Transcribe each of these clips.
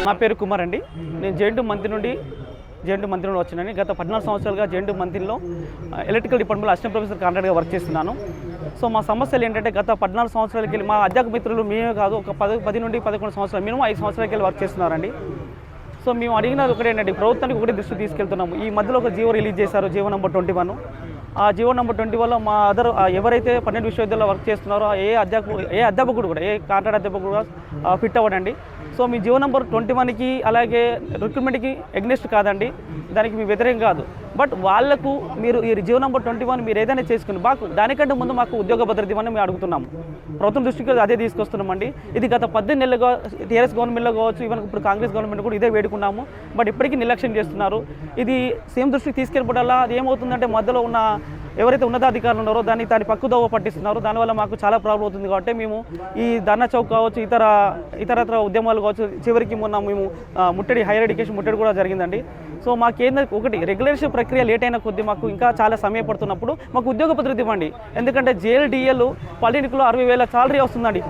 నా పేరు కుమార్ అండి. నేను జేఎన్‌టీయూ మంత్రి నుండి వచ్చానని. గత 14 సంవత్సరాలుగా జేఎన్‌టీయూ మంత్రిలో ఎలక్ట్రికల్ డిపార్ట్మెంట్లో అసిస్టెంట్ ప్రొఫెసర్ కాంట్రాక్ట్గా వర్క్ చేస్తున్నాను. సో మా సమస్యలు ఏంటంటే గత 14 సంవత్సరాలకి వెళ్ళి మా అధ్యాపక మిత్రులు మేమే కాదు, ఒక 10 నుండి 11 సంవత్సరాలు, మినిమం 5 సంవత్సరాలకి వెళ్ళి వర్క్ చేస్తున్నారండి. సో మేము అడిగినది ఒకటేంటండి, ప్రభుత్వానికి ఒకటి దృష్టి తీసుకెళ్తున్నాము. ఈ మధ్యలో ఒక జీవో రిలీజ్ చేశారు, జీవో నెంబర్ 21. ఆ జీవో నెంబర్ 20 వల్ల మా ఎవరైతే 12 విశ్వవిద్యాలయాల్లో వర్క్ చేస్తున్నారో ఏ అధ్యాపకుడు కూడా, ఏ కాంట్రాక్ట్ అధ్యాపకుడు కూడా ఫిట్ అవ్వడండి. సో మీ జీవో నెంబర్ 21కి అలాగే రిక్రూట్మెంట్కి ఎగ్నెస్ట్ కాదండి, దానికి మీ వ్యతిరేకం కాదు. బట్ వాళ్లకు మీరు ఈ జీవో నెంబర్ 21 మీరు ఏదైనా చేసుకుని దానికంటే ముందు మాకు ఉద్యోగ భద్రత ఇవ్వని మేము అడుగుతున్నాము. ప్రభుత్వం దృష్టికి అదే తీసుకొస్తున్నామండి. ఇది గత 18 నెలలుగా టీఆర్ఎస్ గవర్నమెంట్లో కావచ్చు, ఈవెన్ ఇప్పుడు కాంగ్రెస్ గవర్నమెంట్ కూడా ఇదే వేడుకున్నాము. బట్ ఇప్పటికీ నిర్లక్ష్యం చేస్తున్నారు. ఇది సీఎం దృష్టికి తీసుకెళ్ళిపోవడం అది ఏమవుతుందంటే మధ్యలో ఉన్న ఎవరైతే ఉన్నతాధికారులు ఉన్నారో దాన్ని పక్కుదోవ పట్టిస్తున్నారు. దానివల్ల మాకు చాలా ప్రాబ్లం అవుతుంది. కాబట్టి మేము ఈ ధర్నా చౌక్ కావచ్చు, ఇతరత్ర ఉద్యమాలు కావచ్చు, చివరికి మొన్న మేము ముట్టడి, హైయర్ ఎడ్యుకేషన్ ముట్టడి కూడా జరిగిందండి. సో మాకేందంటే ఒకటి, రెగ్యులేషన్ ప్రక్రియ లేట్ అయిన కొద్దీ మాకు ఇంకా చాలా సమయం పడుతున్నప్పుడు మాకు ఉద్యోగ భద్రత ఇవ్వండి. ఎందుకంటే జేఎల్డిఎల్ పాలిటెక్నిక్లో 60,000 సాలరీ వస్తుందండి.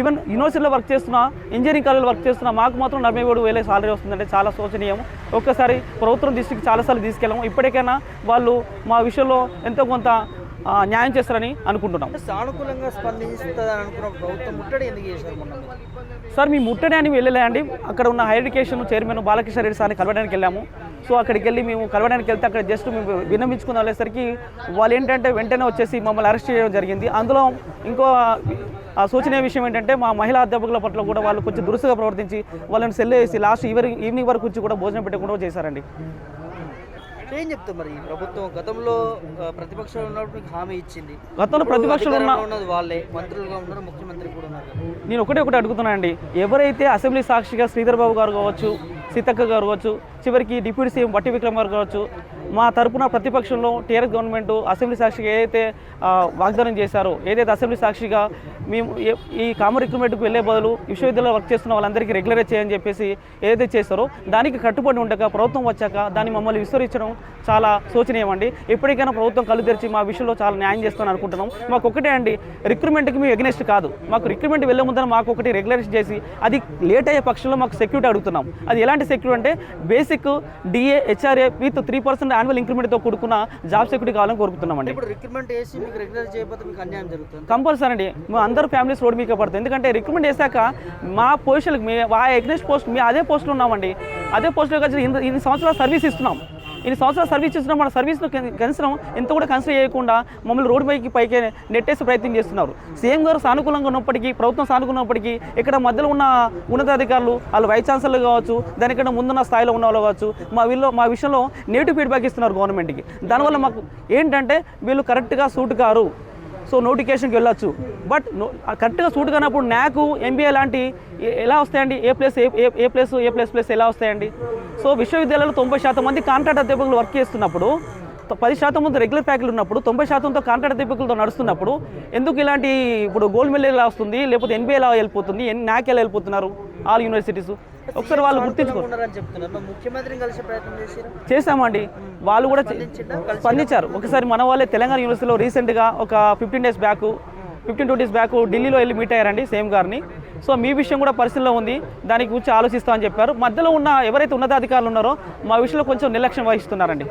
ఈవెన్ యూనివర్సిటీలో వర్క్ చేస్తున్నా, ఇంజనీరింగ్ కాలేజీలో వర్క్ చేస్తున్నా మాకు మాత్రం 47,000 సాలరీ వస్తుందంటే చాలా శోచనీయం. ఒక్కసారి ప్రభుత్వం దృష్టికి చాలాసార్లు తీసుకెళ్ళాము. ఇప్పటికైనా వాళ్ళు మా విషయంలో ఎంతో కొంత న్యాయం చేస్తారని అనుకుంటున్నాం. సానుకూలంగా స్పందిస్తుందని అనుకున్న ప్రభుత్వం ముట్టడి ఎందుకు చేశారు? సార్ మేము ముట్టడి అని వెళ్ళలే అండి. అక్కడ ఉన్న higher education chairman Balakrishna Reddy సార్ని కలవడానికి వెళ్ళాము. సో అక్కడికి వెళ్ళి మేము కలవడానికి వెళ్తే అక్కడ జస్ట్ మేము విన్నవించుకుని వెళ్ళేసరికి వాళ్ళు ఏంటంటే వెంటనే వచ్చేసి మమ్మల్ని అరెస్ట్ చేయడం జరిగింది. అందులో ఇంకో సూచనీయ విషయం ఏంటంటే మా మహిళా అధ్యాపకుల పట్ల కూడా వాళ్ళు కొంచెం దురుసుగా ప్రవర్తించి వాళ్ళని సెల్ వేసి లాస్ట్ ఈవినింగ్ వరకు వచ్చి కూడా భోజనం పెట్టకుండా చేశారండి. ఏం చెప్తారు మరి? ప్రభుత్వం గతంలో ప్రతిపక్షంలో ఉన్నప్పుడు మీకు హామీ ఇచ్చింది, గతంలో ప్రతిపక్షంలో ఉన్నది వాళ్ళే, మంత్రులుగా ఉన్నారు, ముఖ్యమంత్రి కూడా ఉన్నారు. నేను ఒకటి అడుగుతున్నానండి, ఎవరైతే అసెంబ్లీ సాక్షిగా శ్రీధర్ బాబు గారు కావచ్చు, సీతక్క గారు కావచ్చు, చివరికి డిప్యూటీ సీఎం బట్టి విక్రమ్ గారు కావచ్చు, మా తరపున ప్రతిపక్షంలో టీఆర్ఎస్ గవర్నమెంట్ అసెంబ్లీ సాక్షిగా ఏదైతే వాగ్దానం చేశారో, ఏదైతే అసెంబ్లీ సాక్షిగా మేము ఈ కామన్ రిక్రూట్మెంట్కి వెళ్ళే బదులు విశ్వవిద్యాలయంలో వర్క్ చేస్తున్న వాళ్ళందరికీ రెగ్యులరైజ్ చేయని చెప్పేసి ఏదైతే చేస్తారో దానికి కట్టుబడి ఉండక ప్రభుత్వం వచ్చాక దాన్ని మమ్మల్ని విస్తరించడం చాలా శోచనీయం అండి. ఎప్పటికైనా ప్రభుత్వం కళ్ళు తెరిచి మా విషయంలో చాలా న్యాయం చేస్తామని అనుకుంటున్నాం. మాకు ఒకటే అండి, రిక్రూట్మెంట్కి మేము ఎగ్నెస్ట్ కాదు. మాకు రిక్రూట్మెంట్ వెళ్ళే ముందర మాకు ఒకటి రెగ్యులరైజ్ చేసి అది లేట్ అయ్యే పక్షంలో మాకు సెక్యూరిటీ అడుగుతున్నాం. అది ఎలాంటి సెక్యూరిటీ అంటే basic DA, HRA with 3% annual ఇంక్రిమెంట్తో కూడుకున్న జాబ్ సెక్యూరిటీ కావాలని కోరుకుంటున్నామండి. కంపల్సరీ అండి, మేము అందరూ ఫ్యామిలీస్ రోడ్ మీకే పడుతుంది. ఎందుకంటే రిక్రూట్మెంట్ చేశాక మా పొజిషన్కి ఆ ఎగ్నెస్ట్ పోస్ట్ మేము అదే పోస్టులో ఉన్నామండి. అదే పోస్టులో కలిసి ఇన్ని సంవత్సరాలు సర్వీస్ ఇస్తున్నాం. ఇన్ని సంవత్సరాలు సర్వీస్ ఇస్తున్నాం. మన సర్వీస్ను కన్సిడర్ ఎంత కూడా కన్సిడర్ చేయకుండా మమ్మల్ని రోడ్డు పైకి నెట్టేసే ప్రయత్నం చేస్తున్నారు. సీఎం గారు సానుకూలంగా ఉన్నప్పటికీ, ప్రభుత్వం సానుకూలంగా ఉన్నప్పటికీ ఇక్కడ మధ్యలో ఉన్న ఉన్నతాధికారులు, వాళ్ళు వైస్ ఛాన్సలర్లు కావచ్చు, దానికన్నా ముందున్న స్థాయిలో ఉన్న వాళ్ళు కావచ్చు, మా విషయంలో నెగిటివ్ ఫీడ్బ్యాక్ ఇస్తున్నారు గవర్నమెంట్కి. దానివల్ల మాకు ఏంటంటే వీళ్ళు కరెక్ట్గా సూట్ కారు, సో నోటిఫికేషన్కి వెళ్ళొచ్చు. బట్ కరెక్ట్గా సూట్ కానప్పుడు నాకు ఎంబీఏ లాంటి ఎలా వస్తాయండి? ఏ ప్లస్ ఎలా వస్తాయండి? సో విశ్వవిద్యాలయంలో 90% మంది కాంట్రాక్ట్ అధ్యాపకులు వర్క్ చేస్తున్నప్పుడు, 10% మంది రెగ్యులర్ ఫ్యాకల్టీ ఉన్నప్పుడు, 90%తో కాంట్రాక్ట్ అధ్యాపకులతో నడుస్తున్నప్పుడు ఎందుకు ఇలాంటి ఇప్పుడు గోల్డ్ మెడల్ ఎలా వస్తుంది, లేకపోతే ఎన్బీఏ ఎలా వెళ్ళిపోతుంది, నాక్ ఎలా వెళ్ళిపోతున్నారు ఆల్ యూనివర్సిటీస్? ఒకసారి వాళ్ళు గుర్తించుకోరు. చేశామండి, వాళ్ళు కూడా స్పందించారు. ఒకసారి మన వాళ్ళే తెలంగాణ యూనివర్సిటీలో రీసెంట్గా ఒక 15-20 డేస్ బ్యాక్ ఢిల్లీలో వెళ్ళి మీట్ అయ్యారండి సీఎం గారిని. సో మీ విషయం కూడా పరిస్థితిలో ఉంది, దానికి గురించి ఆలోచిస్తామని చెప్పారు. మధ్యలో ఉన్న ఎవరైతే ఉన్నతాధికారులు ఉన్నారో మా విషయంలో కొంచెం నిర్లక్ష్యం వహిస్తున్నారండి.